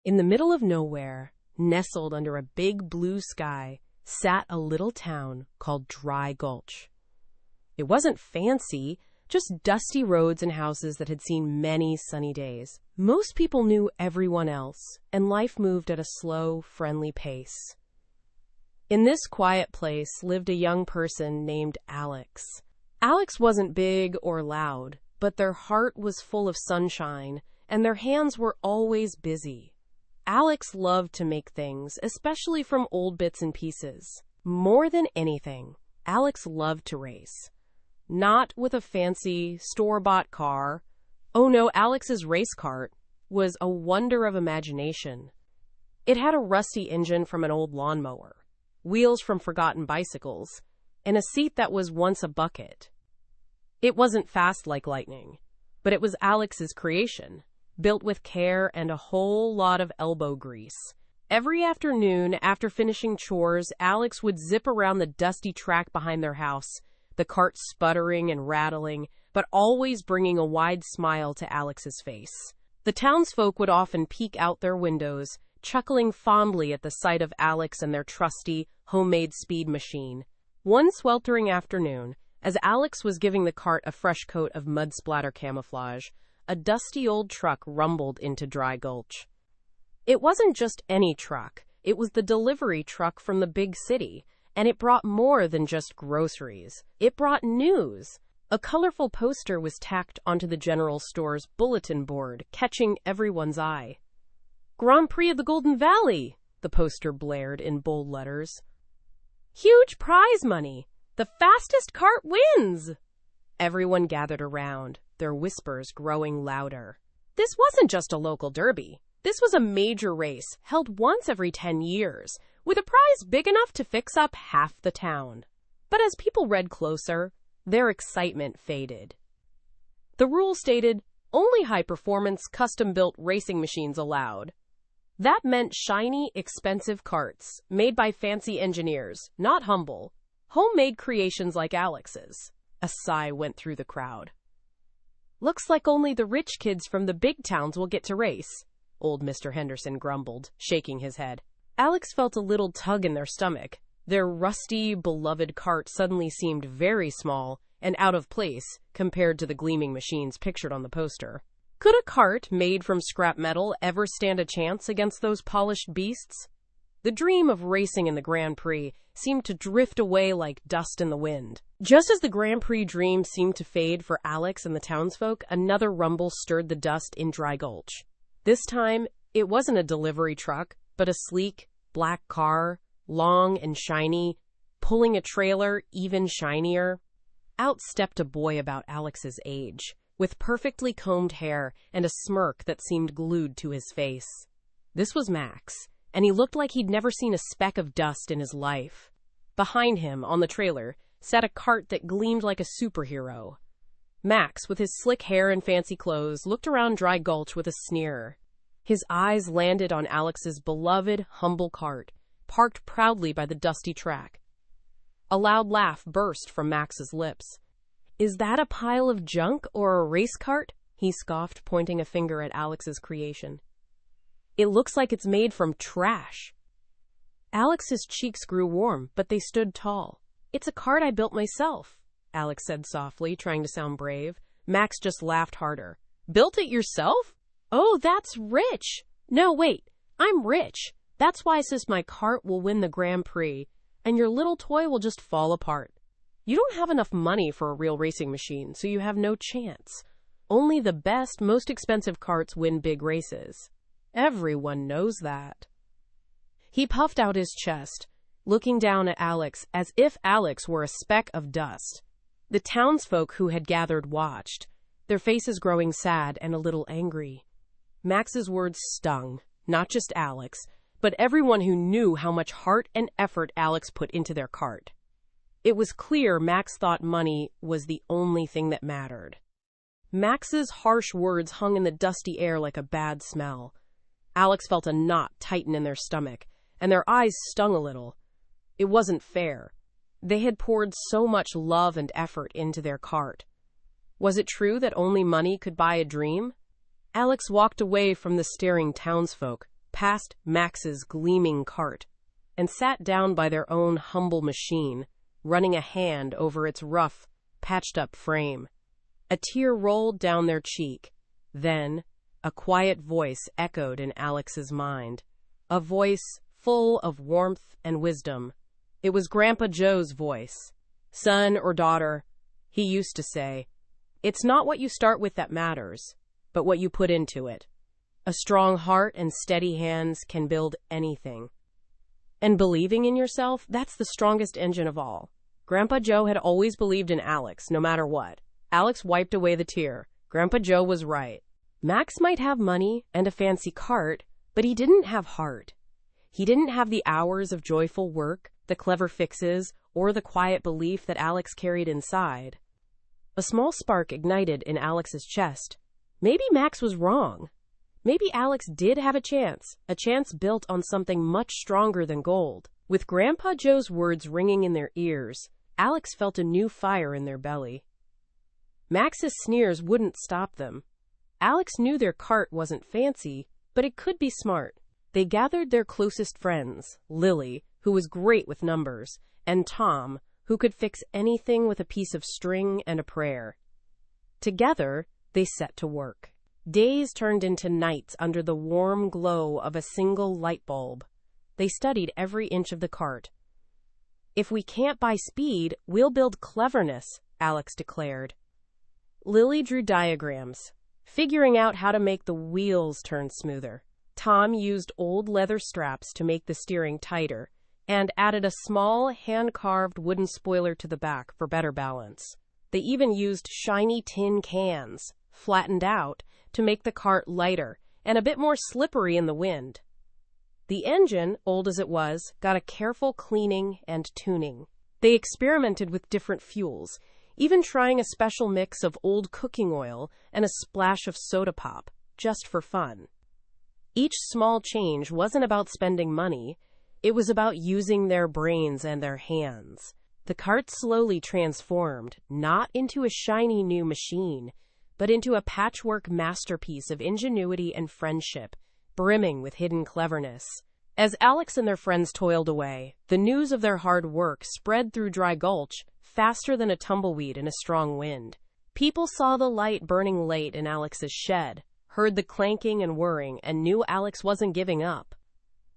In the middle of nowhere, nestled under a big blue sky, sat a little town called Dry Gulch. It wasn't fancy, just dusty roads and houses that had seen many sunny days. Most people knew everyone else, and life moved at a slow, friendly pace. In this quiet place lived a young person named Alex. Alex wasn't big or loud, but their heart was full of sunshine, and their hands were always busy. Alex loved to make things, especially from old bits and pieces. More than anything, Alex loved to race. Not with a fancy, store-bought car. Oh no, Alex's race cart was a wonder of imagination. It had a rusty engine from an old lawnmower, wheels from forgotten bicycles, and a seat that was once a bucket. It wasn't fast like lightning, but it was Alex's creation, built with care and a whole lot of elbow grease. Every afternoon, after finishing chores, Alex would zip around the dusty track behind their house, the cart sputtering and rattling, but always bringing a wide smile to Alex's face. The townsfolk would often peek out their windows, chuckling fondly at the sight of Alex and their trusty, homemade speed machine. One sweltering afternoon, as Alex was giving the cart a fresh coat of mud splatter camouflage, a dusty old truck rumbled into Dry Gulch. It wasn't just any truck. It was the delivery truck from the big city, and it brought more than just groceries. It brought news. A colorful poster was tacked onto the general store's bulletin board, catching everyone's eye. "Grand Prix of the Golden Valley," the poster blared in bold letters. "Huge prize money! The fastest cart wins!" Everyone gathered around, their whispers growing louder. This wasn't just a local derby. This was a major race, held once every 10 years, with a prize big enough to fix up half the town. But as people read closer, their excitement faded. The rule stated, only high-performance, custom-built racing machines allowed. That meant shiny, expensive carts, made by fancy engineers, not humble, homemade creations like Alex's. A sigh went through the crowd. "Looks like only the rich kids from the big towns will get to race," old Mr. Henderson grumbled, shaking his head. Alex felt a little tug in their stomach. Their rusty, beloved cart suddenly seemed very small and out of place compared to the gleaming machines pictured on the poster. Could a cart made from scrap metal ever stand a chance against those polished beasts? The dream of racing in the Grand Prix seemed to drift away like dust in the wind. Just as the Grand Prix dream seemed to fade for Alex and the townsfolk, another rumble stirred the dust in Dry Gulch. This time, it wasn't a delivery truck, but a sleek, black car, long and shiny, pulling a trailer even shinier. Out stepped a boy about Alex's age, with perfectly combed hair and a smirk that seemed glued to his face. This was Max, and he looked like he'd never seen a speck of dust in his life. Behind him, on the trailer, sat a cart that gleamed like a superhero. Max, with his slick hair and fancy clothes, looked around Dry Gulch with a sneer. His eyes landed on Alex's beloved, humble cart, parked proudly by the dusty track. A loud laugh burst from Max's lips. "Is that a pile of junk or a race cart?" he scoffed, pointing a finger at Alex's creation. "It looks like it's made from trash." Alex's cheeks grew warm, but they stood tall. "It's a cart I built myself," Alex said softly, trying to sound brave. Max just laughed harder. "Built it yourself? Oh, that's rich." "No, wait, I'm rich. That's why sis my cart will win the Grand Prix, and your little toy will just fall apart. You don't have enough money for a real racing machine, so you have no chance. Only the best, most expensive carts win big races. Everyone knows that." He puffed out his chest, looking down at Alex as if Alex were a speck of dust. The townsfolk who had gathered watched, their faces growing sad and a little angry. Max's words stung, not just Alex, but everyone who knew how much heart and effort Alex put into their cart. It was clear Max thought money was the only thing that mattered. Max's harsh words hung in the dusty air like a bad smell. Alex felt a knot tighten in their stomach, and their eyes stung a little. It wasn't fair. They had poured so much love and effort into their cart. Was it true that only money could buy a dream? Alex walked away from the staring townsfolk, past Max's gleaming cart, and sat down by their own humble machine, running a hand over its rough, patched-up frame. A tear rolled down their cheek. Then, a quiet voice echoed in Alex's mind, a voice full of warmth and wisdom. It was Grandpa Joe's voice. "Son or daughter," he used to say, "it's not what you start with that matters, but what you put into it. A strong heart and steady hands can build anything. And believing in yourself, that's the strongest engine of all." Grandpa Joe had always believed in Alex, no matter what. Alex wiped away the tear. Grandpa Joe was right. Max might have money and a fancy cart, but he didn't have heart. He didn't have the hours of joyful work, the clever fixes, or the quiet belief that Alex carried inside. A small spark ignited in Alex's chest. Maybe Max was wrong. Maybe Alex did have a chance built on something much stronger than gold. With Grandpa Joe's words ringing in their ears, Alex felt a new fire in their belly. Max's sneers wouldn't stop them. Alex knew their cart wasn't fancy, but it could be smart. They gathered their closest friends, Lily, who was great with numbers, and Tom, who could fix anything with a piece of string and a prayer. Together, they set to work. Days turned into nights under the warm glow of a single light bulb. They studied every inch of the cart. "If we can't buy speed, we'll build cleverness," Alex declared. Lily drew diagrams, figuring out how to make the wheels turn smoother. Tom used old leather straps to make the steering tighter, and added a small, hand-carved wooden spoiler to the back for better balance. They even used shiny tin cans, flattened out, to make the cart lighter and a bit more slippery in the wind. The engine, old as it was, got a careful cleaning and tuning. They experimented with different fuels, even trying a special mix of old cooking oil and a splash of soda pop, just for fun. Each small change wasn't about spending money, it was about using their brains and their hands. The cart slowly transformed, not into a shiny new machine, but into a patchwork masterpiece of ingenuity and friendship, brimming with hidden cleverness. As Alex and their friends toiled away, the news of their hard work spread through Dry Gulch faster than a tumbleweed in a strong wind. People saw the light burning late in Alex's shed, heard the clanking and whirring, and knew Alex wasn't giving up.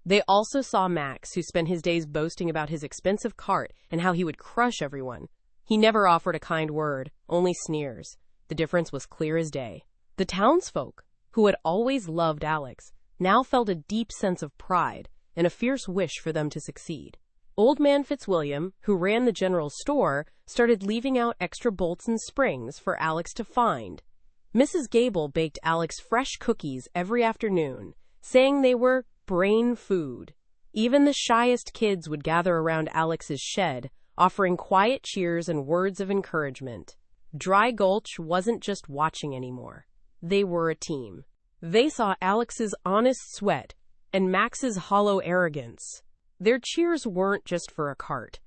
They also saw Max, who spent his days boasting about his expensive cart and how he would crush everyone. He never offered a kind word, only sneers. The difference was clear as day. The townsfolk, who had always loved Alex, now felt a deep sense of pride and a fierce wish for them to succeed. Old Man Fitzwilliam, who ran the general store, started leaving out extra bolts and springs for Alex to find. Mrs. Gable baked Alex fresh cookies every afternoon, saying they were brain food. Even the shyest kids would gather around Alex's shed, offering quiet cheers and words of encouragement. Dry Gulch wasn't just watching anymore. They were a team. They saw Alex's honest sweat and Max's hollow arrogance. Their cheers weren't just for a cart.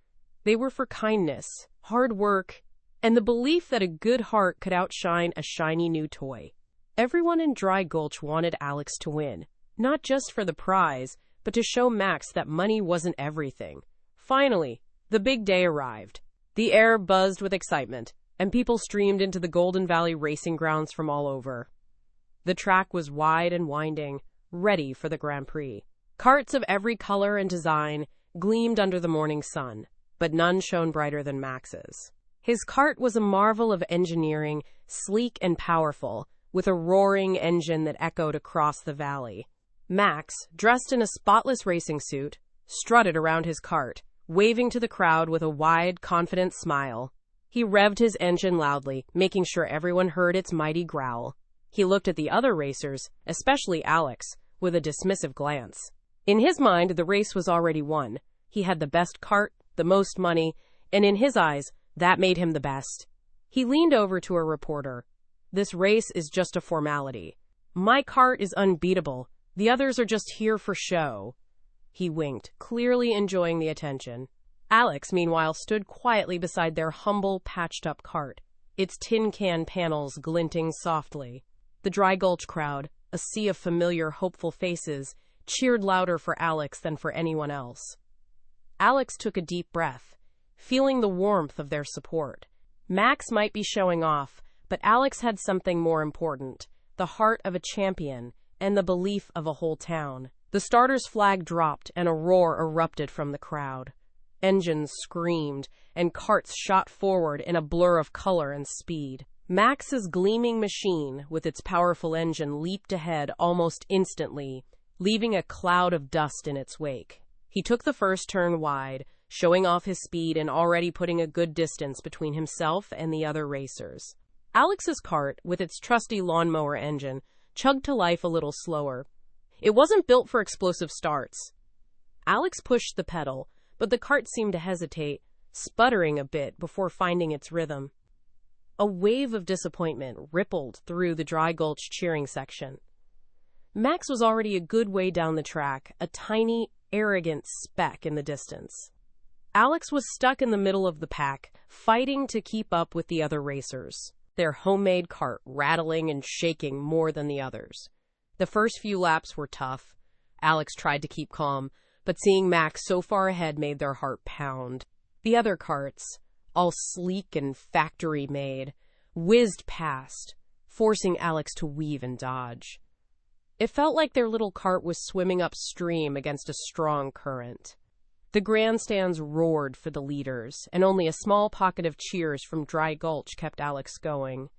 They were for kindness, hard work, and the belief that a good heart could outshine a shiny new toy. Everyone in Dry Gulch wanted Alex to win, not just for the prize, but to show Max that money wasn't everything. Finally, the big day arrived. The air buzzed with excitement, and people streamed into the Golden Valley racing grounds from all over. The track was wide and winding, ready for the Grand Prix. Carts of every color and design gleamed under the morning sun, but none shone brighter than Max's. His cart was a marvel of engineering, sleek and powerful, with a roaring engine that echoed across the valley. Max, dressed in a spotless racing suit, strutted around his cart, waving to the crowd with a wide, confident smile. He revved his engine loudly, making sure everyone heard its mighty growl. He looked at the other racers, especially Alex, with a dismissive glance. In his mind, the race was already won. He had the best cart, the most money, and in his eyes, that made him the best. He leaned over to a reporter. "This race is just a formality. My cart is unbeatable. The others are just here for show." He winked, clearly enjoying the attention. Alex, meanwhile, stood quietly beside their humble, patched-up cart, its tin can panels glinting softly. The Dry Gulch crowd, a sea of familiar, hopeful faces, cheered louder for Alex than for anyone else. Alex took a deep breath, feeling the warmth of their support. Max might be showing off, but Alex had something more important, the heart of a champion and the belief of a whole town. The starter's flag dropped and a roar erupted from the crowd. Engines screamed and carts shot forward in a blur of color and speed. Max's gleaming machine, with its powerful engine, leaped ahead almost instantly, leaving a cloud of dust in its wake. He took the first turn wide, showing off his speed and already putting a good distance between himself and the other racers. Alex's cart, with its trusty lawnmower engine, chugged to life a little slower. It wasn't built for explosive starts. Alex pushed the pedal, but the cart seemed to hesitate, sputtering a bit before finding its rhythm. A wave of disappointment rippled through the Dry Gulch cheering section. Max was already a good way down the track, a tiny, arrogant speck in the distance. Alex was stuck in the middle of the pack, fighting to keep up with the other racers, their homemade cart rattling and shaking more than the others. The first few laps were tough. Alex tried to keep calm, but seeing Max so far ahead made their heart pound. The other carts, all sleek and factory-made, whizzed past, forcing Alex to weave and dodge. It felt like their little cart was swimming upstream against a strong current. The grandstands roared for the leaders, and only a small pocket of cheers from Dry Gulch kept Alex going,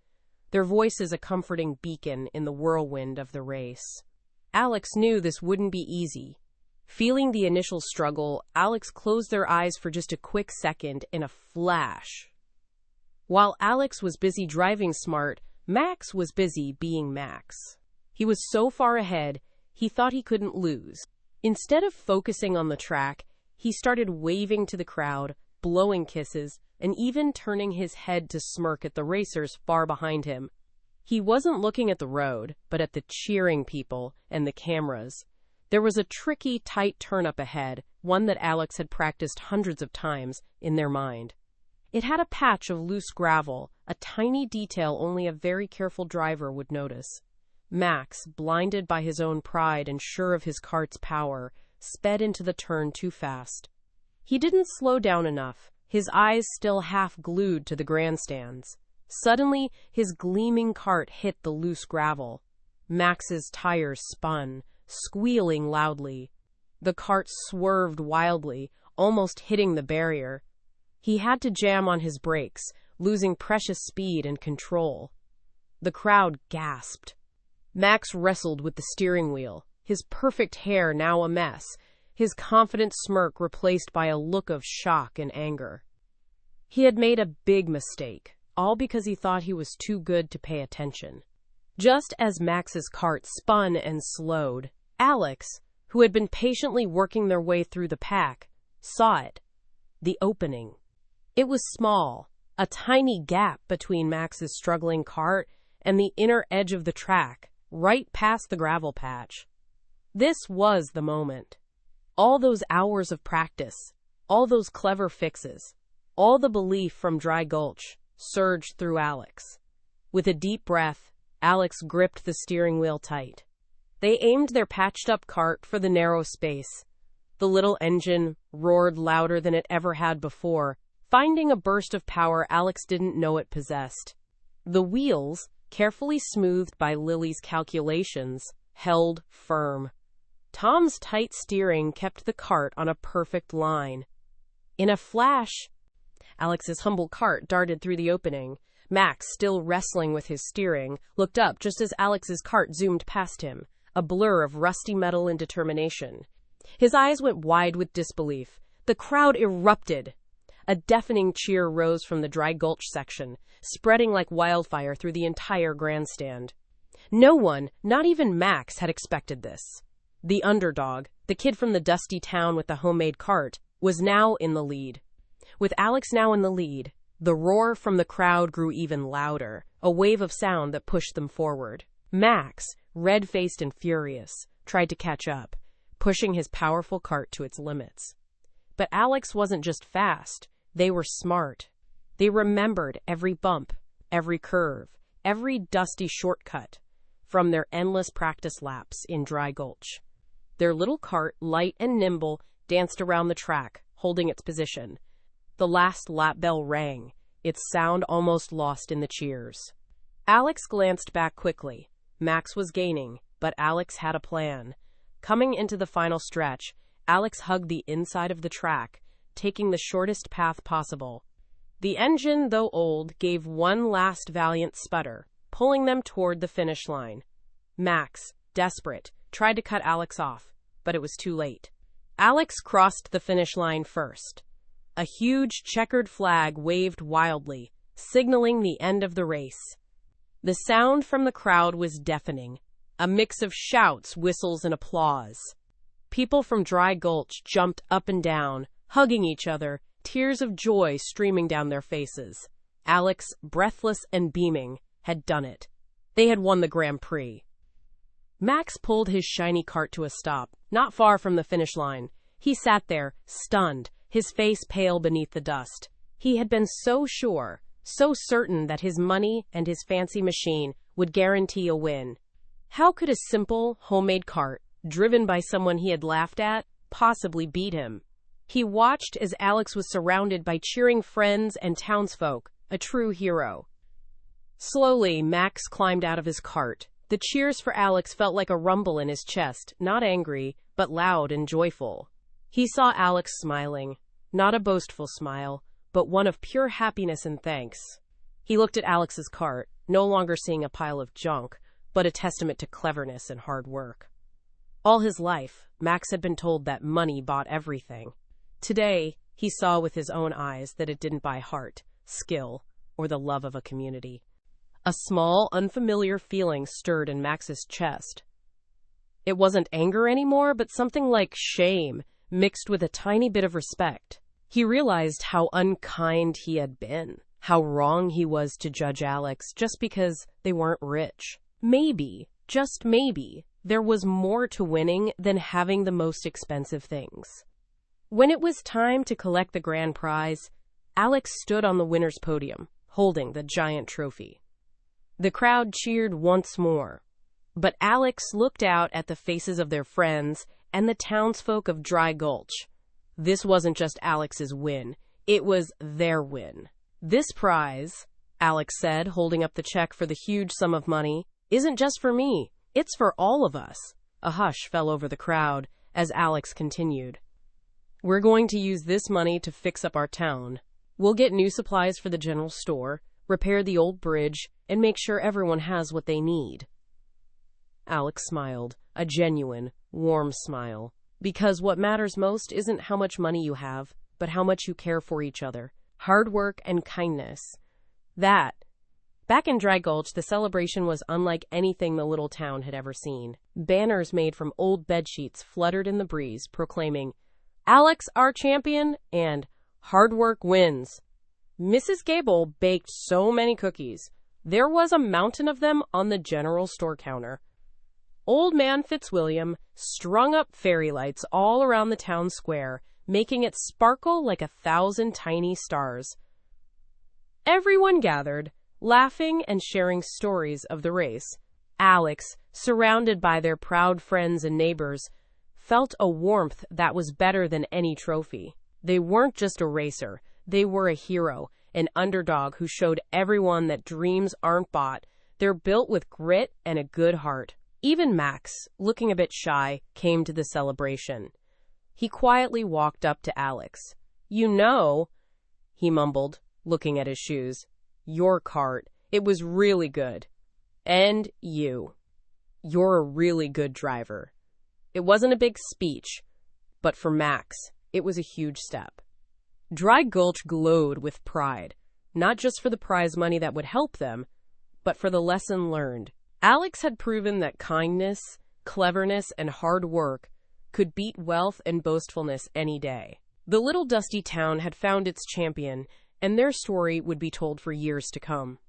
their voices a comforting beacon in the whirlwind of the race. Alex knew this wouldn't be easy. Feeling the initial struggle, Alex closed their eyes for just a quick second in a flash. While Alex was busy driving smart, Max was busy being Max. He was so far ahead, he thought he couldn't lose. Instead of focusing on the track, he started waving to the crowd, blowing kisses, and even turning his head to smirk at the racers far behind him. He wasn't looking at the road, but at the cheering people and the cameras. There was a tricky, tight turn up ahead, one that Alex had practiced hundreds of times in their mind. It had a patch of loose gravel, a tiny detail only a very careful driver would notice. Max, blinded by his own pride and sure of his cart's power, sped into the turn too fast. He didn't slow down enough, his eyes still half glued to the grandstands. Suddenly, his gleaming cart hit the loose gravel. Max's tires spun, squealing loudly. The cart swerved wildly, almost hitting the barrier. He had to jam on his brakes, losing precious speed and control. The crowd gasped. Max wrestled with the steering wheel, his perfect hair now a mess, his confident smirk replaced by a look of shock and anger. He had made a big mistake, all because he thought he was too good to pay attention. Just as Max's cart spun and slowed, Alex, who had been patiently working their way through the pack, saw it. The opening. It was small, a tiny gap between Max's struggling cart and the inner edge of the track, right past the gravel patch. This was the moment. All those hours of practice, all those clever fixes, all the belief from Dry Gulch surged through Alex. With a deep breath, Alex gripped the steering wheel tight. They aimed their patched-up cart for the narrow space. The little engine roared louder than it ever had before, finding a burst of power Alex didn't know it possessed. The wheels, carefully smoothed by Lily's calculations, held firm. Tom's tight steering kept the cart on a perfect line. In a flash, Alex's humble cart darted through the opening. Max, still wrestling with his steering, looked up just as Alex's cart zoomed past him, a blur of rusty metal and determination. His eyes went wide with disbelief. The crowd erupted. A deafening cheer rose from the Dry Gulch section, spreading like wildfire through the entire grandstand. No one, not even Max, had expected this. The underdog, the kid from the dusty town with the homemade cart, was now in the lead. With Alex now in the lead, the roar from the crowd grew even louder, a wave of sound that pushed them forward. Max, red-faced and furious, tried to catch up, pushing his powerful cart to its limits. But Alex wasn't just fast, they were smart. They remembered every bump, every curve, every dusty shortcut from their endless practice laps in Dry Gulch. Their little cart, light and nimble, danced around the track, holding its position. The last lap bell rang, its sound almost lost in the cheers. Alex glanced back quickly. Max was gaining, but Alex had a plan. Coming into the final stretch, Alex hugged the inside of the track, taking the shortest path possible. The engine, though old, gave one last valiant sputter, pulling them toward the finish line. Max, desperate, tried to cut Alex off, but it was too late. Alex crossed the finish line first. A huge checkered flag waved wildly, signaling the end of the race. The sound from the crowd was deafening, a mix of shouts, whistles, and applause. People from Dry Gulch jumped up and down, hugging each other, tears of joy streaming down their faces. Alex, breathless and beaming, had done it. They had won the Grand Prix. Max pulled his shiny cart to a stop, not far from the finish line. He sat there, stunned, his face pale beneath the dust. He had been so sure, so certain that his money and his fancy machine would guarantee a win. How could a simple, homemade cart, driven by someone he had laughed at, possibly beat him? He watched as Alex was surrounded by cheering friends and townsfolk, a true hero. Slowly, Max climbed out of his cart. The cheers for Alex felt like a rumble in his chest, not angry, but loud and joyful. He saw Alex smiling, not a boastful smile, but one of pure happiness and thanks. He looked at Alex's cart, no longer seeing a pile of junk, but a testament to cleverness and hard work. All his life, Max had been told that money bought everything. Today, he saw with his own eyes that it didn't buy heart, skill, or the love of a community. A small, unfamiliar feeling stirred in Max's chest. It wasn't anger anymore, but something like shame, mixed with a tiny bit of respect. He realized how unkind he had been, how wrong he was to judge Alex just because they weren't rich. Maybe, just maybe, there was more to winning than having the most expensive things. When it was time to collect the grand prize, Alex stood on the winner's podium, holding the giant trophy. The crowd cheered once more, but Alex looked out at the faces of their friends and the townsfolk of Dry Gulch. This wasn't just Alex's win, it was their win. This prize, Alex said, holding up the check for the huge sum of money, isn't just for me, it's for all of us. A hush fell over the crowd as Alex continued. We're going to use this money to fix up our town. We'll get new supplies for the general store, repair the old bridge, and make sure everyone has what they need. Alex smiled, a genuine, warm smile. Because what matters most isn't how much money you have, but how much you care for each other. Hard work and kindness. Back in Dry Gulch, the celebration was unlike anything the little town had ever seen. Banners made from old bedsheets fluttered in the breeze, proclaiming, "Alex, our champion," and "Hard work wins." Mrs. Gable baked so many cookies. There was a mountain of them on the general store counter. Old Man Fitzwilliam strung up fairy lights all around the town square, making it sparkle like 1,000 tiny stars. Everyone gathered, laughing and sharing stories of the race. Alex, surrounded by their proud friends and neighbors, felt a warmth that was better than any trophy. They weren't just a racer, they were a hero, an underdog who showed everyone that dreams aren't bought, they're built with grit and a good heart. Even Max, looking a bit shy, came to the celebration. He quietly walked up to Alex. "You know," he mumbled, looking at his shoes, "your cart, it was really good. And you're a really good driver." It wasn't a big speech, but for Max, it was a huge step. Dry Gulch glowed with pride, not just for the prize money that would help them, but for the lesson learned. Alex had proven that kindness, cleverness, and hard work could beat wealth and boastfulness any day. The little dusty town had found its champion, and their story would be told for years to come.